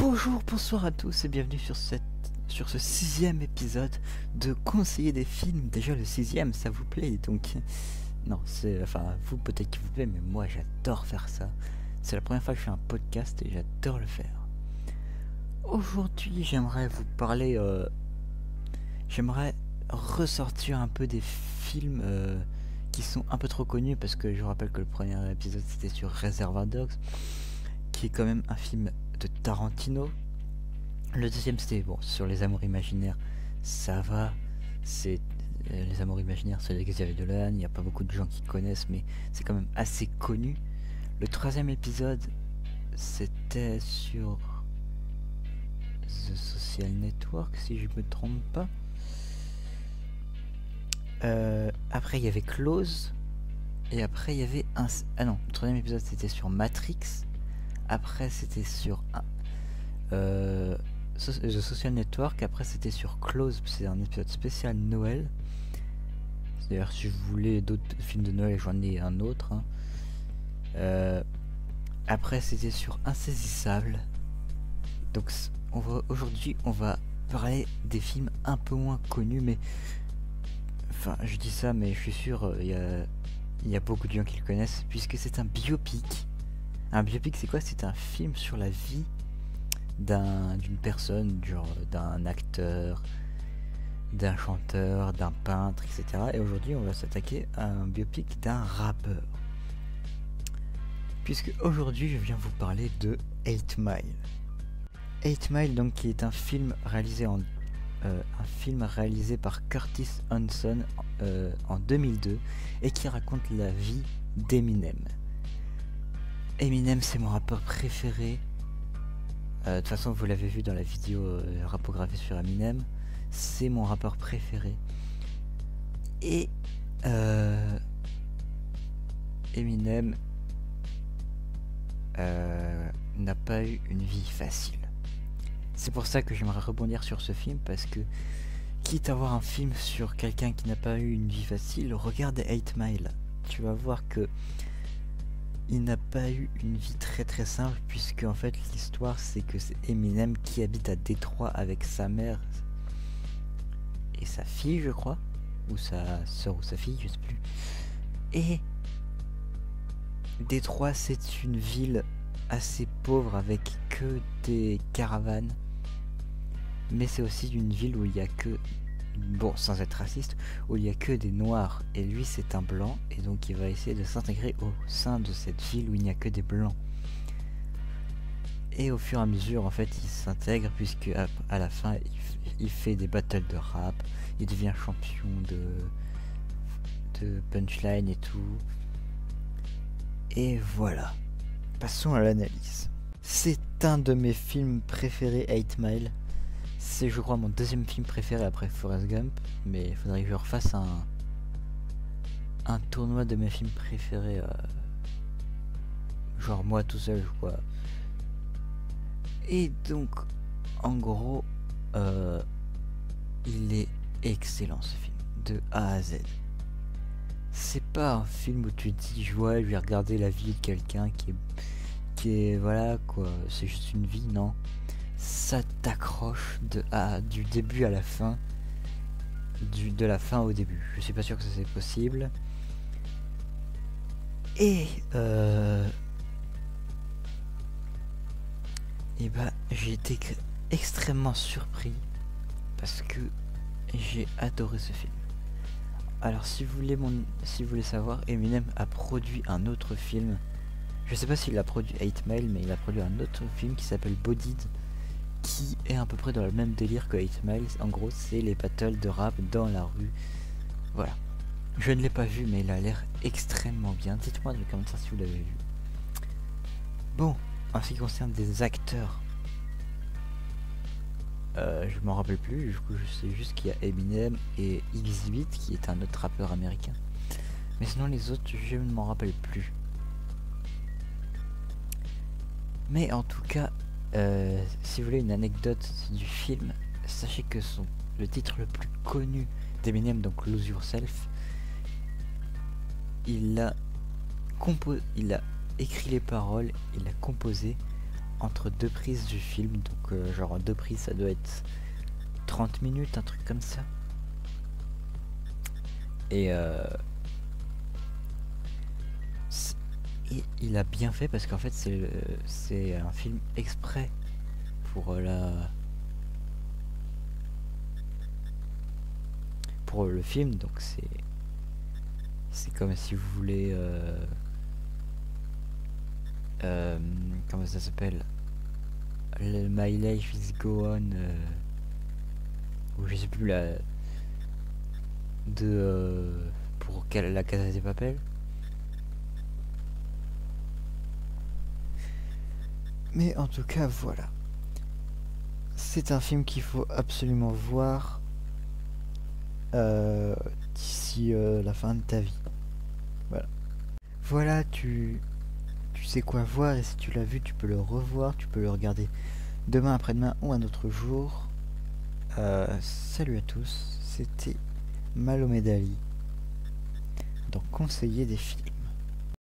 Bonjour, bonsoir à tous et bienvenue sur ce sixième épisode de conseiller des films. Déjà le sixième, ça vous plaît? Donc non, vous peut-être qu'il vous plaît, mais moi j'adore faire ça. C'est la première fois que je fais un podcast et j'adore le faire. Aujourd'hui, j'aimerais vous parler. J'aimerais ressortir un peu des films qui sont un peu trop connus, parce que je vous rappelle que le premier épisode c'était sur Reservoir Dogs, qui est quand même un film de Tarantino. Le deuxième c'était sur Les Amours Imaginaires, ça va, c'est Les Amours Imaginaires, c'est avec Xavier Dolan, il n'y a pas beaucoup de gens qui connaissent, mais c'est quand même assez connu. Le troisième épisode c'était sur The Social Network, si je me trompe pas. Après il y avait Close, et après il y avait le troisième épisode c'était sur Matrix. Après c'était sur The Social Network. Après c'était sur Close, c'est un épisode spécial Noël. D'ailleurs si vous voulez d'autres films de Noël, j'en ai un autre, hein. Après c'était sur Insaisissable. Donc aujourd'hui on va parler des films un peu moins connus, mais enfin je dis ça mais je suis sûr il y a beaucoup de gens qui le connaissent, puisque c'est un biopic. Un biopic c'est quoi? C'est un film sur la vie d'une personne, genre d'un acteur, d'un chanteur, d'un peintre, etc. Et aujourd'hui on va s'attaquer à un biopic d'un rappeur, puisque aujourd'hui je viens vous parler de 8 Mile. 8 Mile, donc, qui est un film réalisé par Curtis Hanson en 2002, et qui raconte la vie d'Eminem. Eminem, c'est mon rappeur préféré. De toute façon, vous l'avez vu dans la vidéo rapographie sur Eminem, c'est mon rappeur préféré. Et Eminem n'a pas eu une vie facile. C'est pour ça que j'aimerais rebondir sur ce film, parce que quitte à voir un film sur quelqu'un qui n'a pas eu une vie facile, regarde 8 Mile. Tu vas voir que il n'a pas eu une vie très très simple, puisque en fait l'histoire c'est que c'est Eminem qui habite à Détroit avec sa mère et sa fille, je crois, ou sa soeur ou sa fille, je sais plus. Et Détroit c'est une ville assez pauvre avec que des caravanes, mais c'est aussi une ville où il y a que, sans être raciste, où il y a que des noirs, et lui c'est un blanc, et donc il va essayer de s'intégrer au sein de cette ville où il n'y a que des blancs. Et au fur et à mesure en fait il s'intègre, puisque à la fin il fait des battles de rap, il devient champion de punchline et tout. Et voilà, passons à l'analyse. C'est un de mes films préférés, 8 Mile. C'est, je crois, mon deuxième film préféré après Forrest Gump, mais il faudrait que je refasse un tournoi de mes films préférés, genre moi tout seul, je crois. Et donc, en gros, il est excellent ce film, de A à Z. C'est pas un film où tu te dis, je vais regarder la vie de quelqu'un qui est voilà quoi, c'est juste une vie, non. Ça t'accroche du début à la fin, de la fin au début. Je suis pas sûr que ça c'est possible. Et j'ai été extrêmement surpris, parce que j'ai adoré ce film. Alors si vous voulez savoir, Eminem a produit un autre film. Je sais pas s'il a produit 8 Mile, mais il a produit un autre film qui s'appelle Bodied, qui est à peu près dans le même délire que 8 Mile. En gros, c'est les battles de rap dans la rue. Voilà. Je ne l'ai pas vu, mais il a l'air extrêmement bien. Dites-moi dans les commentaires si vous l'avez vu. Bon, en ce qui concerne des acteurs, je m'en rappelle plus. Du coup, je sais juste qu'il y a Eminem et X8, qui est un autre rappeur américain. Mais sinon, les autres, je ne m'en rappelle plus. Mais en tout cas, si vous voulez une anecdote du film, sachez que le titre le plus connu d'Eminem, donc Lose Yourself, il a écrit les paroles, il a composé entre deux prises du film, donc genre deux prises ça doit être 30 minutes, un truc comme ça. Et il a bien fait parce qu'en fait c'est un film exprès pour pour le film, donc c'est comme si vous voulez comment ça s'appelle, le My Life is Go On, ou je sais plus pour la Casa de Papel. Mais en tout cas voilà, c'est un film qu'il faut absolument voir d'ici la fin de ta vie. Voilà, tu sais quoi voir, et si tu l'as vu, tu peux le revoir, tu peux le regarder demain, après-demain ou un autre jour. Salut à tous, c'était Malomedali dans Conseiller des films.